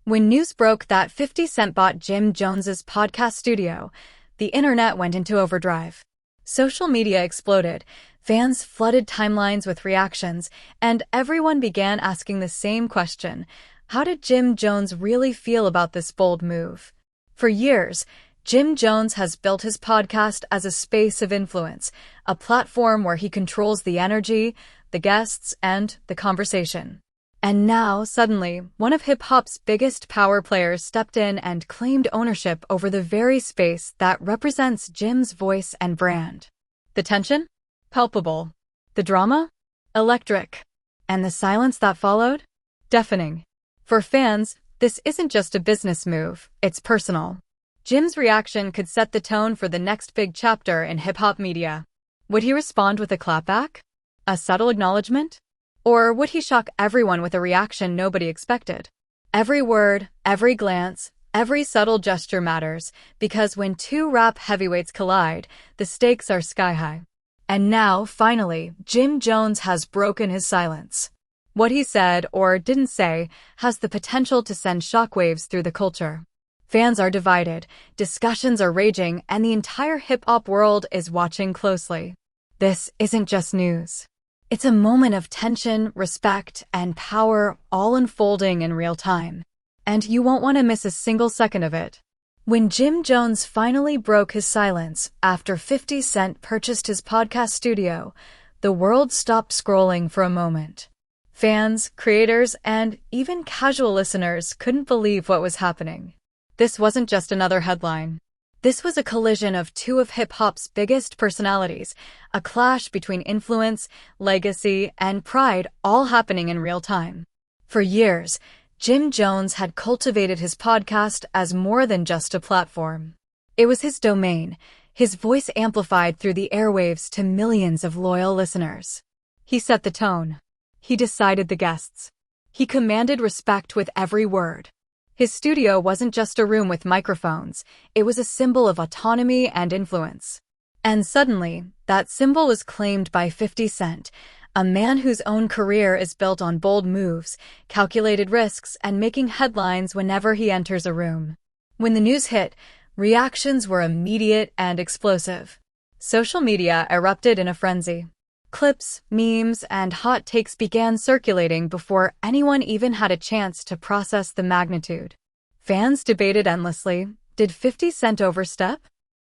When news broke that 50 Cent bought Jim Jones's podcast studio, the internet went into overdrive. Social media exploded, fans flooded timelines with reactions, and everyone began asking the same question: how did Jim Jones really feel about this bold move? For years, Jim Jones has built his podcast as a space of influence, a platform where he controls the energy, the guests, and the conversation. And now, suddenly, one of hip-hop's biggest power players stepped in and claimed ownership over the very space that represents Jim's voice and brand. The tension? Palpable. The drama? Electric. And the silence that followed? Deafening. For fans, this isn't just a business move, it's personal. Jim's reaction could set the tone for the next big chapter in hip-hop media. Would he respond with a clapback? A subtle acknowledgement? Or would he shock everyone with a reaction nobody expected? Every word, every glance, every subtle gesture matters, because when two rap heavyweights collide, the stakes are sky-high. And now, finally, Jim Jones has broken his silence. What he said, or didn't say, has the potential to send shockwaves through the culture. Fans are divided, discussions are raging, and the entire hip-hop world is watching closely. This isn't just news. It's a moment of tension, respect, and power all unfolding in real time. And you won't want to miss a single second of it. When Jim Jones finally broke his silence after 50 Cent purchased his podcast studio, the world stopped scrolling for a moment. Fans, creators, and even casual listeners couldn't believe what was happening. This wasn't just another headline. This was a collision of two of hip-hop's biggest personalities, a clash between influence, legacy, and pride, all happening in real time. For years, Jim Jones had cultivated his podcast as more than just a platform. It was his domain, his voice amplified through the airwaves to millions of loyal listeners. He set the tone. He decided the guests. He commanded respect with every word. His studio wasn't just a room with microphones, it was a symbol of autonomy and influence. And suddenly, that symbol was claimed by 50 Cent, a man whose own career is built on bold moves, calculated risks, and making headlines whenever he enters a room. When the news hit, reactions were immediate and explosive. Social media erupted in a frenzy. Clips, memes, and hot takes began circulating before anyone even had a chance to process the magnitude. Fans debated endlessly, did 50 Cent overstep?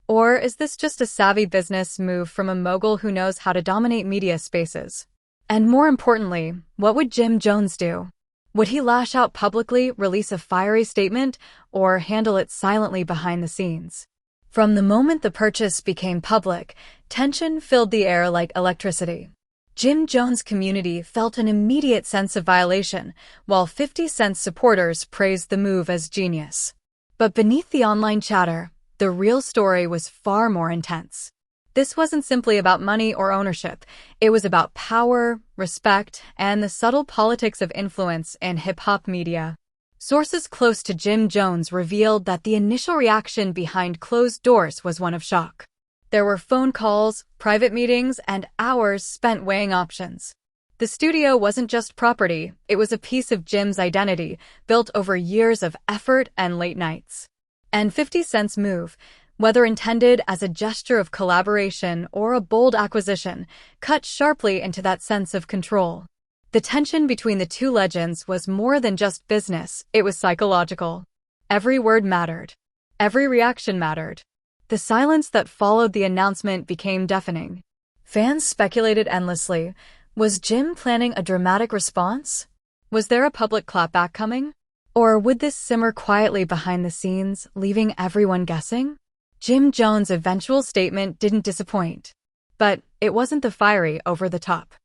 Or is this just a savvy business move from a mogul who knows how to dominate media spaces? And more importantly, what would Jim Jones do? Would he lash out publicly, release a fiery statement, or handle it silently behind the scenes? From the moment the purchase became public, tension filled the air like electricity. Jim Jones' community felt an immediate sense of violation, while 50 Cent's supporters praised the move as genius. But beneath the online chatter, the real story was far more intense. This wasn't simply about money or ownership. It was about power, respect, and the subtle politics of influence in hip-hop media. Sources close to Jim Jones revealed that the initial reaction behind closed doors was one of shock. There were phone calls, private meetings, and hours spent weighing options. The studio wasn't just property, it was a piece of Jim's identity, built over years of effort and late nights. And 50 Cent's move, whether intended as a gesture of collaboration or a bold acquisition, cut sharply into that sense of control. The tension between the two legends was more than just business, it was psychological. Every word mattered. Every reaction mattered. The silence that followed the announcement became deafening. Fans speculated endlessly. Was Jim planning a dramatic response? Was there a public clapback coming? Or would this simmer quietly behind the scenes, leaving everyone guessing? Jim Jones' eventual statement didn't disappoint. But it wasn't the fiery, over-the-top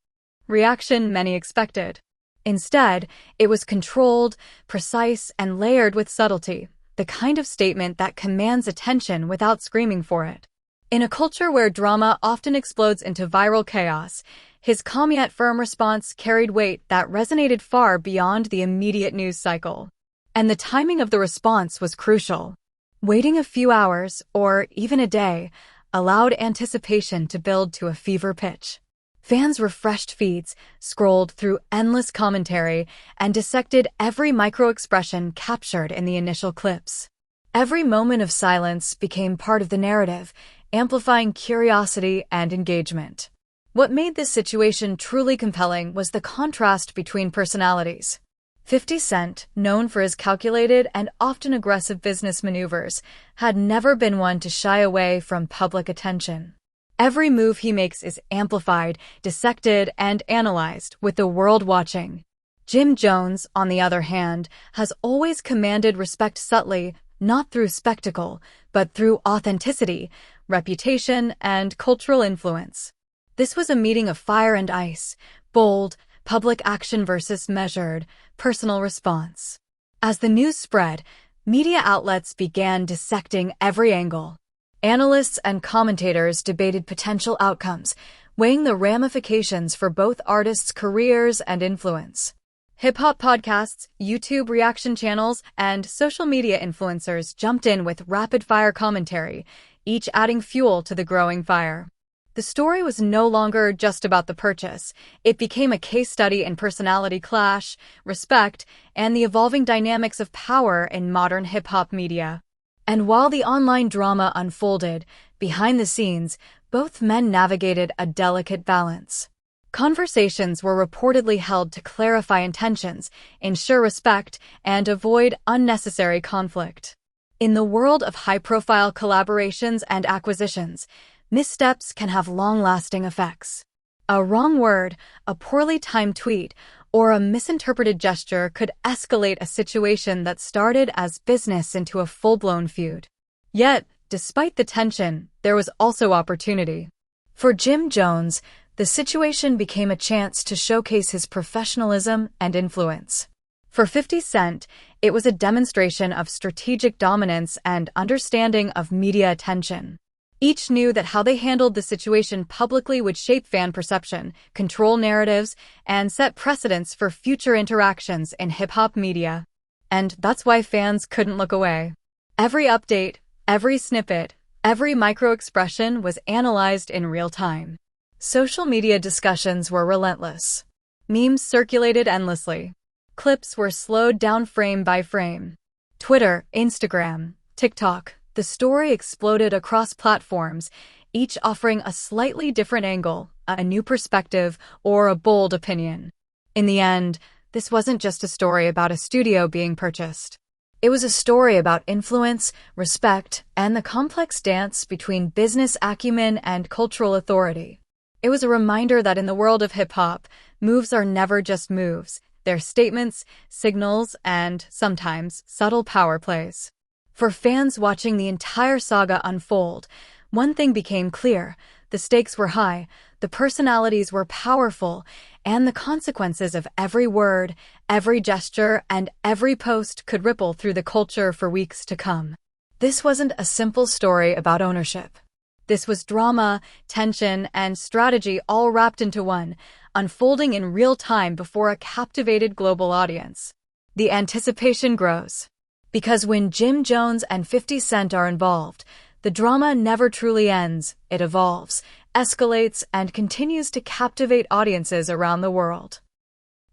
reaction many expected. Instead, it was controlled, precise, and layered with subtlety, the kind of statement that commands attention without screaming for it. In a culture where drama often explodes into viral chaos, his calm yet firm response carried weight that resonated far beyond the immediate news cycle. And the timing of the response was crucial. Waiting a few hours, or even a day, allowed anticipation to build to a fever pitch. Fans refreshed feeds, scrolled through endless commentary, and dissected every micro-expression captured in the initial clips. Every moment of silence became part of the narrative, amplifying curiosity and engagement. What made this situation truly compelling was the contrast between personalities. 50 Cent, known for his calculated and often aggressive business maneuvers, had never been one to shy away from public attention. Every move he makes is amplified, dissected, and analyzed, with the world watching. Jim Jones, on the other hand, has always commanded respect subtly, not through spectacle, but through authenticity, reputation, and cultural influence. This was a meeting of fire and ice, bold, public action versus measured, personal response. As the news spread, media outlets began dissecting every angle. Analysts and commentators debated potential outcomes, weighing the ramifications for both artists' careers and influence. Hip-hop podcasts, YouTube reaction channels, and social media influencers jumped in with rapid-fire commentary, each adding fuel to the growing fire. The story was no longer just about the purchase. It became a case study in personality clash, respect, and the evolving dynamics of power in modern hip-hop media. And while the online drama unfolded, behind the scenes, both men navigated a delicate balance. Conversations were reportedly held to clarify intentions, ensure respect, and avoid unnecessary conflict. In the world of high-profile collaborations and acquisitions, missteps can have long-lasting effects. A wrong word, a poorly timed tweet, or a misinterpreted gesture could escalate a situation that started as business into a full-blown feud. Yet, despite the tension, there was also opportunity. For Jim Jones, the situation became a chance to showcase his professionalism and influence. For 50 Cent, it was a demonstration of strategic dominance and understanding of media attention. Each knew that how they handled the situation publicly would shape fan perception, control narratives, and set precedents for future interactions in hip-hop media. And that's why fans couldn't look away. Every update, every snippet, every micro-expression was analyzed in real time. Social media discussions were relentless. Memes circulated endlessly. Clips were slowed down frame by frame. Twitter, Instagram, TikTok. The story exploded across platforms, each offering a slightly different angle, a new perspective, or a bold opinion. In the end, this wasn't just a story about a studio being purchased. It was a story about influence, respect, and the complex dance between business acumen and cultural authority. It was a reminder that in the world of hip-hop, moves are never just moves. They're statements, signals, and, sometimes, subtle power plays. For fans watching the entire saga unfold, one thing became clear: the stakes were high, the personalities were powerful, and the consequences of every word, every gesture, and every post could ripple through the culture for weeks to come. This wasn't a simple story about ownership. This was drama, tension, and strategy all wrapped into one, unfolding in real time before a captivated global audience. The anticipation grows. Because when Jim Jones and 50 Cent are involved, the drama never truly ends. It evolves, escalates, and continues to captivate audiences around the world.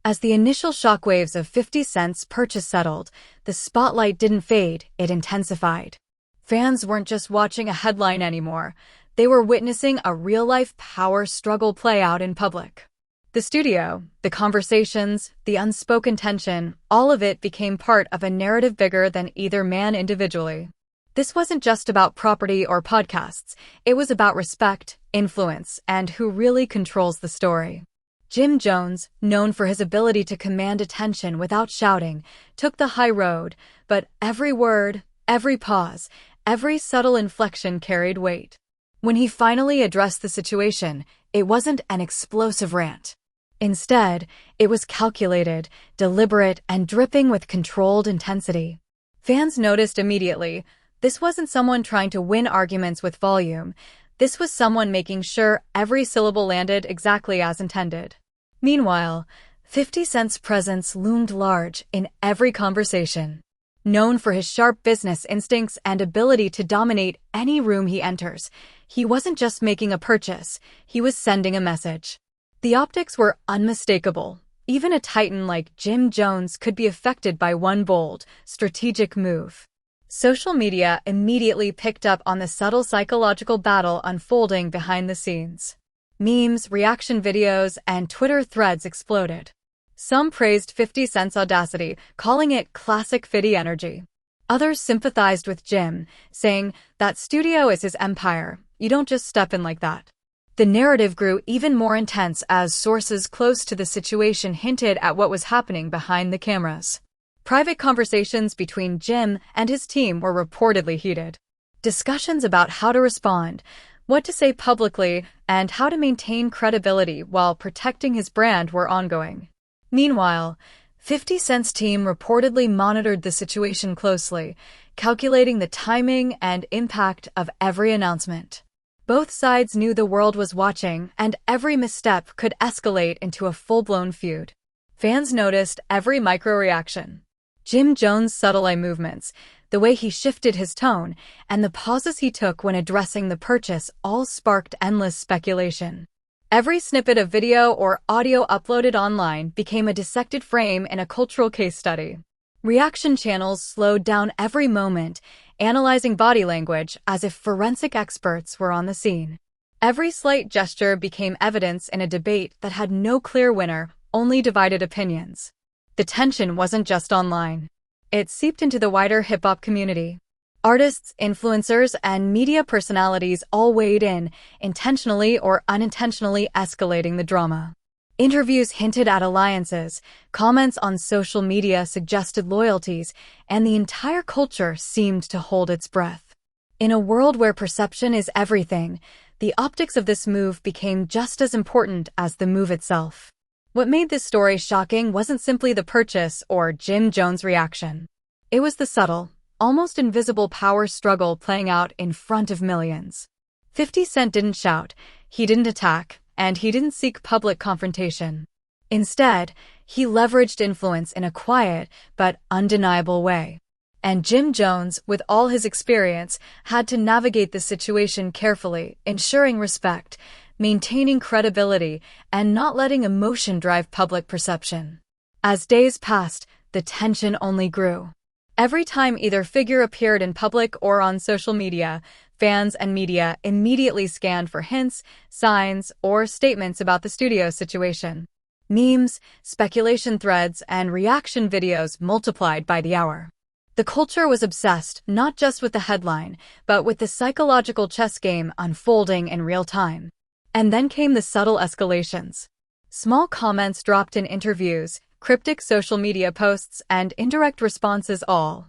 As the initial shockwaves of 50 Cent's purchase settled, the spotlight didn't fade, it intensified. Fans weren't just watching a headline anymore. They were witnessing a real-life power struggle play out in public. The studio, the conversations, the unspoken tension, all of it became part of a narrative bigger than either man individually. This wasn't just about property or podcasts. It was about respect, influence, and who really controls the story. Jim Jones, known for his ability to command attention without shouting, took the high road, but every word, every pause, every subtle inflection carried weight. When he finally addressed the situation, it wasn't an explosive rant. Instead, it was calculated, deliberate, and dripping with controlled intensity. Fans noticed immediately. This wasn't someone trying to win arguments with volume. This was someone making sure every syllable landed exactly as intended. Meanwhile, 50 Cent's presence loomed large in every conversation. Known for his sharp business instincts and ability to dominate any room he enters, he wasn't just making a purchase, he was sending a message. The optics were unmistakable. Even a titan like Jim Jones could be affected by one bold, strategic move. Social media immediately picked up on the subtle psychological battle unfolding behind the scenes. Memes, reaction videos, and Twitter threads exploded. Some praised 50 Cent's audacity, calling it classic 50 energy. Others sympathized with Jim, saying, "That studio is his empire. You don't just step in like that." The narrative grew even more intense as sources close to the situation hinted at what was happening behind the cameras. Private conversations between Jim and his team were reportedly heated. Discussions about how to respond, what to say publicly, and how to maintain credibility while protecting his brand were ongoing. Meanwhile, 50 Cent's team reportedly monitored the situation closely, calculating the timing and impact of every announcement. Both sides knew the world was watching, and every misstep could escalate into a full-blown feud. Fans noticed every micro-reaction. Jim Jones' subtle eye movements, the way he shifted his tone, and the pauses he took when addressing the purchase all sparked endless speculation. Every snippet of video or audio uploaded online became a dissected frame in a cultural case study. Reaction channels slowed down every moment, analyzing body language as if forensic experts were on the scene. Every slight gesture became evidence in a debate that had no clear winner, only divided opinions. The tension wasn't just online. It seeped into the wider hip-hop community. Artists, influencers, and media personalities all weighed in, intentionally or unintentionally escalating the drama. Interviews hinted at alliances, comments on social media suggested loyalties, and the entire culture seemed to hold its breath. In a world where perception is everything, the optics of this move became just as important as the move itself. What made this story shocking wasn't simply the purchase or Jim Jones' reaction. It was the subtle, almost invisible power struggle playing out in front of millions. 50 Cent didn't shout, he didn't attack, and he didn't seek public confrontation. Instead, he leveraged influence in a quiet but undeniable way. And Jim Jones, with all his experience, had to navigate the situation carefully, ensuring respect, maintaining credibility, and not letting emotion drive public perception. As days passed, the tension only grew. Every time either figure appeared in public or on social media, fans and media immediately scanned for hints, signs, or statements about the studio situation. Memes, speculation threads, and reaction videos multiplied by the hour. The culture was obsessed not just with the headline, but with the psychological chess game unfolding in real time. And then came the subtle escalations. Small comments dropped in interviews, cryptic social media posts, and indirect responses all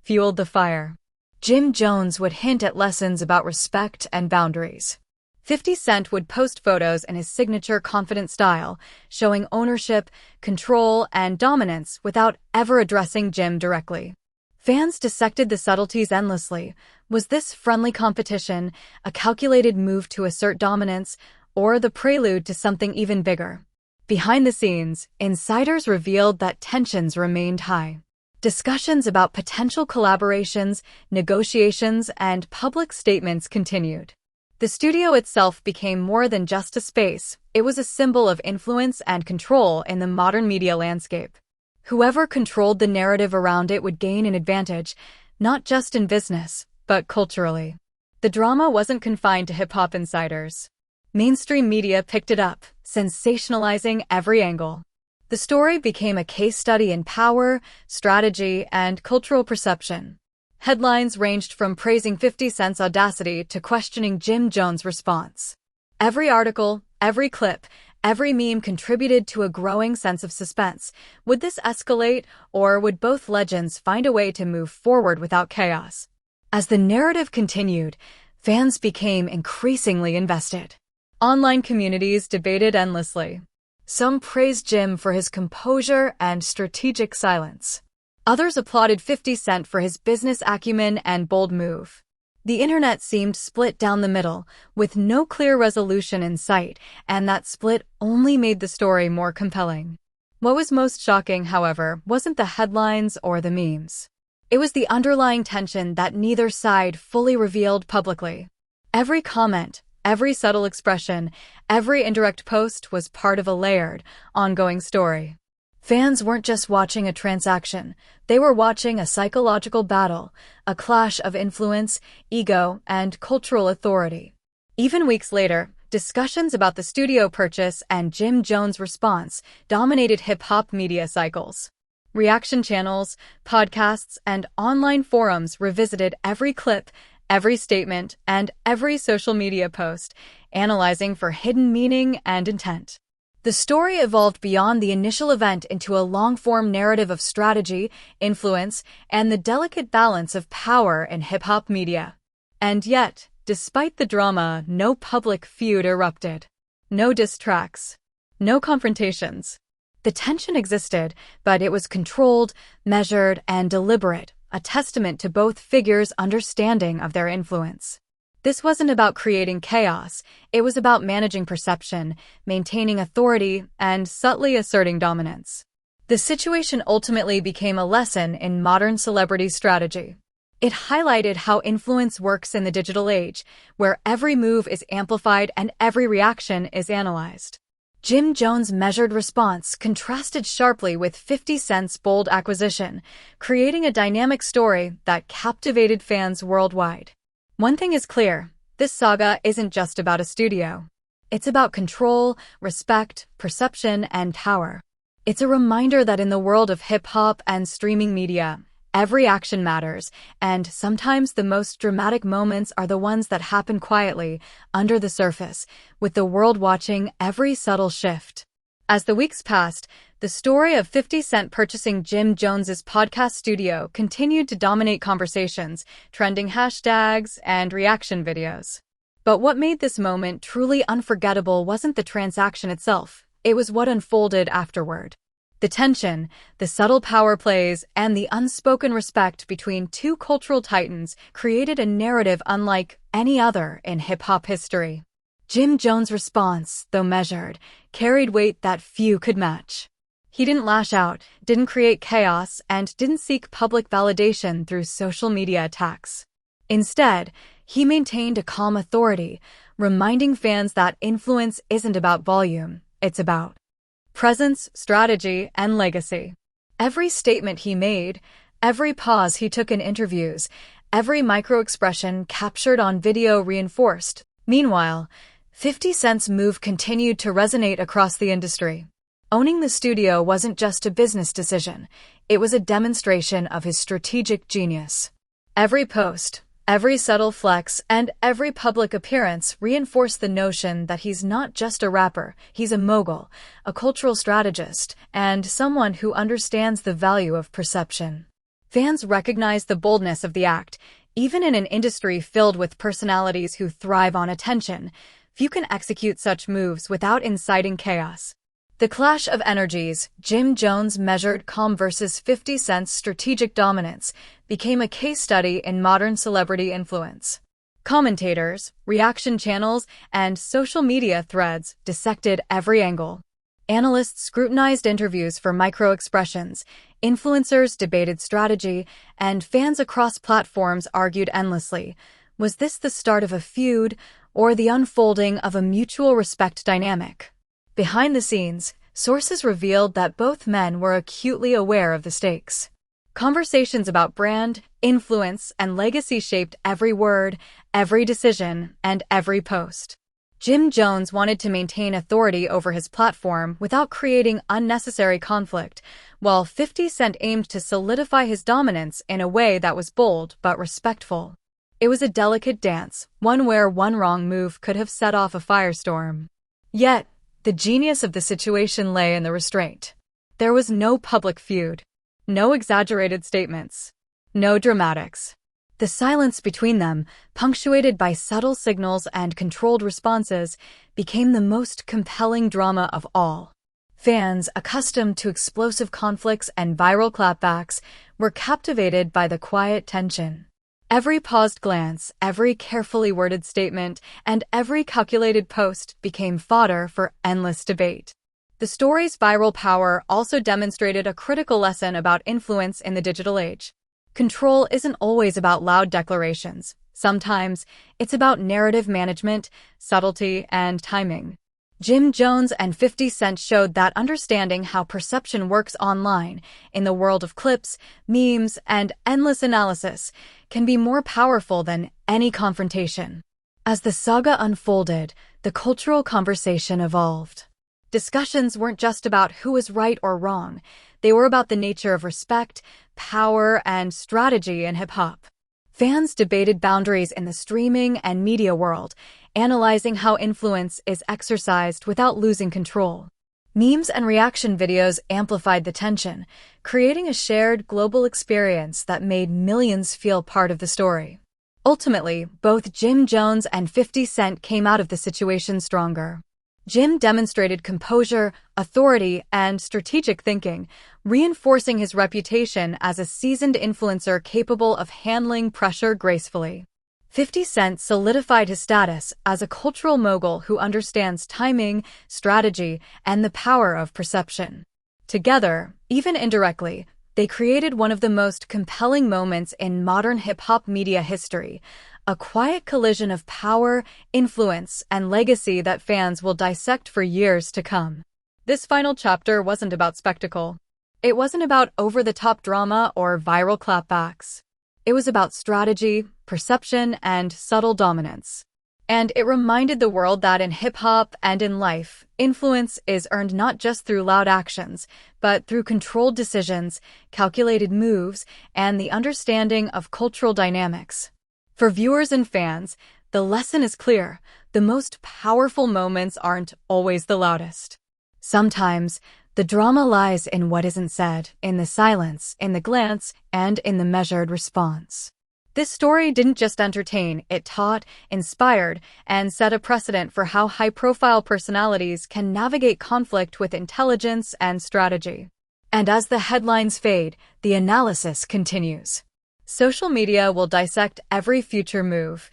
fueled the fire. Jim Jones would hint at lessons about respect and boundaries. 50 Cent would post photos in his signature confident style, showing ownership, control, and dominance without ever addressing Jim directly. Fans dissected the subtleties endlessly. Was this friendly competition, a calculated move to assert dominance, or the prelude to something even bigger? Behind the scenes, insiders revealed that tensions remained high. Discussions about potential collaborations, negotiations, and public statements continued. The studio itself became more than just a space. It was a symbol of influence and control in the modern media landscape. Whoever controlled the narrative around it would gain an advantage, not just in business, but culturally. The drama wasn't confined to hip-hop insiders. Mainstream media picked it up, sensationalizing every angle. The story became a case study in power, strategy, and cultural perception. Headlines ranged from praising 50 Cent's audacity to questioning Jim Jones' response. Every article, every clip, every meme contributed to a growing sense of suspense. Would this escalate, or would both legends find a way to move forward without chaos? As the narrative continued, fans became increasingly invested. Online communities debated endlessly. Some praised Jim for his composure and strategic silence. Others applauded 50 Cent for his business acumen and bold move. The internet seemed split down the middle, with no clear resolution in sight, and that split only made the story more compelling. What was most shocking, however, wasn't the headlines or the memes. It was the underlying tension that neither side fully revealed publicly. Every comment, every subtle expression, every indirect post was part of a layered, ongoing story. Fans weren't just watching a transaction, they were watching a psychological battle, a clash of influence, ego, and cultural authority. Even weeks later, discussions about the studio purchase and Jim Jones' response dominated hip-hop media cycles. Reaction channels, podcasts, and online forums revisited every clip, every statement, and every social media post, analyzing for hidden meaning and intent. The story evolved beyond the initial event into a long-form narrative of strategy, influence, and the delicate balance of power in hip-hop media. And yet, despite the drama, no public feud erupted. No diss tracks. No confrontations. The tension existed, but it was controlled, measured, and deliberate, a testament to both figures' understanding of their influence. This wasn't about creating chaos, it was about managing perception, maintaining authority, and subtly asserting dominance. The situation ultimately became a lesson in modern celebrity strategy. It highlighted how influence works in the digital age, where every move is amplified and every reaction is analyzed. Jim Jones' measured response contrasted sharply with 50 Cent's bold acquisition, creating a dynamic story that captivated fans worldwide. One thing is clear, this saga isn't just about a studio. It's about control, respect, perception, and power. It's a reminder that in the world of hip-hop and streaming media, every action matters, and sometimes the most dramatic moments are the ones that happen quietly, under the surface, with the world watching every subtle shift. As the weeks passed, the story of 50 Cent purchasing Jim Jones's podcast studio continued to dominate conversations, trending hashtags, and reaction videos. But what made this moment truly unforgettable wasn't the transaction itself, it was what unfolded afterward. The tension, the subtle power plays, and the unspoken respect between two cultural titans created a narrative unlike any other in hip-hop history. Jim Jones' response, though measured, carried weight that few could match. He didn't lash out, didn't create chaos, and didn't seek public validation through social media attacks. Instead, he maintained a calm authority, reminding fans that influence isn't about volume, it's about presence, strategy, and legacy. Every statement he made, every pause he took in interviews, every micro-expression captured on video reinforced. Meanwhile, 50 Cent's move continued to resonate across the industry. Owning the studio wasn't just a business decision, it was a demonstration of his strategic genius. Every post, every subtle flex, and every public appearance reinforced the notion that he's not just a rapper, he's a mogul, a cultural strategist, and someone who understands the value of perception. Fans recognized the boldness of the act. Even in an industry filled with personalities who thrive on attention, few can execute such moves without inciting chaos. The clash of energies, Jim Jones' measured calm versus 50 Cent's strategic dominance, became a case study in modern celebrity influence. Commentators, reaction channels, and social media threads dissected every angle. Analysts scrutinized interviews for micro-expressions, influencers debated strategy, and fans across platforms argued endlessly. Was this the start of a feud, or the unfolding of a mutual respect dynamic? Behind the scenes, sources revealed that both men were acutely aware of the stakes. Conversations about brand, influence, and legacy shaped every word, every decision, and every post. Jim Jones wanted to maintain authority over his platform without creating unnecessary conflict, while 50 Cent aimed to solidify his dominance in a way that was bold but respectful. It was a delicate dance, one where one wrong move could have set off a firestorm. Yet, the genius of the situation lay in the restraint. There was no public feud, no exaggerated statements, no dramatics. The silence between them, punctuated by subtle signals and controlled responses, became the most compelling drama of all. Fans, accustomed to explosive conflicts and viral clapbacks, were captivated by the quiet tension. Every paused glance, every carefully worded statement, and every calculated post became fodder for endless debate. The story's viral power also demonstrated a critical lesson about influence in the digital age. Control isn't always about loud declarations. Sometimes it's about narrative management, subtlety, and timing. Jim Jones and 50 Cent showed that understanding how perception works online, in the world of clips, memes, and endless analysis, can be more powerful than any confrontation. As the saga unfolded, the cultural conversation evolved. Discussions weren't just about who was right or wrong. They were about the nature of respect, power, and strategy in hip-hop. Fans debated boundaries in the streaming and media world, analyzing how influence is exercised without losing control. Memes and reaction videos amplified the tension, creating a shared global experience that made millions feel part of the story. Ultimately, both Jim Jones and 50 Cent came out of the situation stronger. Jim demonstrated composure, authority, and strategic thinking, reinforcing his reputation as a seasoned influencer capable of handling pressure gracefully. 50 Cent solidified his status as a cultural mogul who understands timing, strategy, and the power of perception. Together, even indirectly, they created one of the most compelling moments in modern hip-hop media history, a quiet collision of power, influence, and legacy that fans will dissect for years to come. This final chapter wasn't about spectacle. It wasn't about over-the-top drama or viral clapbacks. It was about strategy, perception, and subtle dominance. And it reminded the world that in hip-hop and in life, influence is earned not just through loud actions, but through controlled decisions, calculated moves, and the understanding of cultural dynamics. For viewers and fans, the lesson is clear. The most powerful moments aren't always the loudest. Sometimes, the drama lies in what isn't said, in the silence, in the glance, and in the measured response. This story didn't just entertain, it taught, inspired, and set a precedent for how high-profile personalities can navigate conflict with intelligence and strategy. And as the headlines fade, the analysis continues. Social media will dissect every future move.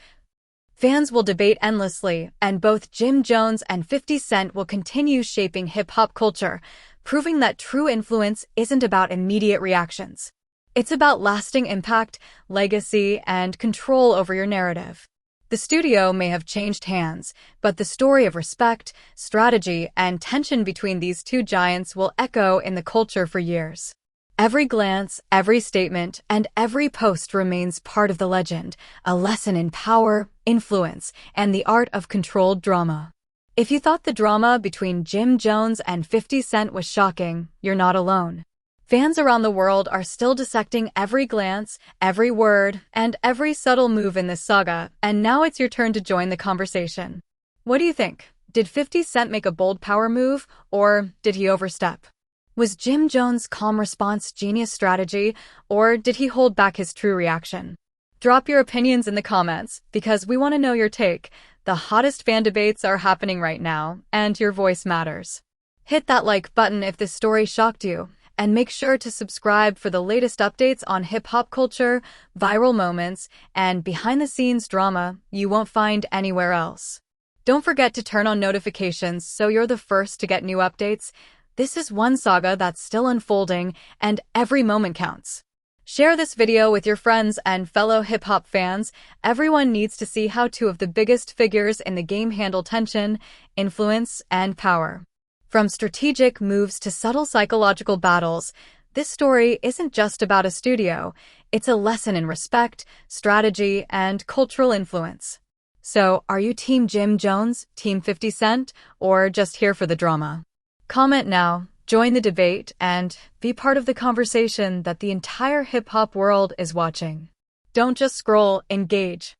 Fans will debate endlessly, and both Jim Jones and 50 Cent will continue shaping hip-hop culture, proving that true influence isn't about immediate reactions. It's about lasting impact, legacy, and control over your narrative. The studio may have changed hands, but the story of respect, strategy, and tension between these two giants will echo in the culture for years. Every glance, every statement, and every post remains part of the legend, a lesson in power, influence, and the art of controlled drama. If you thought the drama between Jim Jones and 50 Cent was shocking, you're not alone. Fans around the world are still dissecting every glance, every word, and every subtle move in this saga, and now it's your turn to join the conversation. What do you think? Did 50 Cent make a bold power move, or did he overstep? Was Jim Jones' calm response genius strategy, or did he hold back his true reaction? Drop your opinions in the comments, because we want to know your take. The hottest fan debates are happening right now, and your voice matters. Hit that like button if this story shocked you, and make sure to subscribe for the latest updates on hip-hop culture, viral moments, and behind-the-scenes drama you won't find anywhere else. Don't forget to turn on notifications so you're the first to get new updates. This is one saga that's still unfolding, and every moment counts. Share this video with your friends and fellow hip-hop fans. Everyone needs to see how two of the biggest figures in the game handle tension, influence, and power. From strategic moves to subtle psychological battles, this story isn't just about a studio. It's a lesson in respect, strategy, and cultural influence. So, are you Team Jim Jones, Team 50 Cent, or just here for the drama? Comment now, join the debate, and be part of the conversation that the entire hip-hop world is watching. Don't just scroll, engage.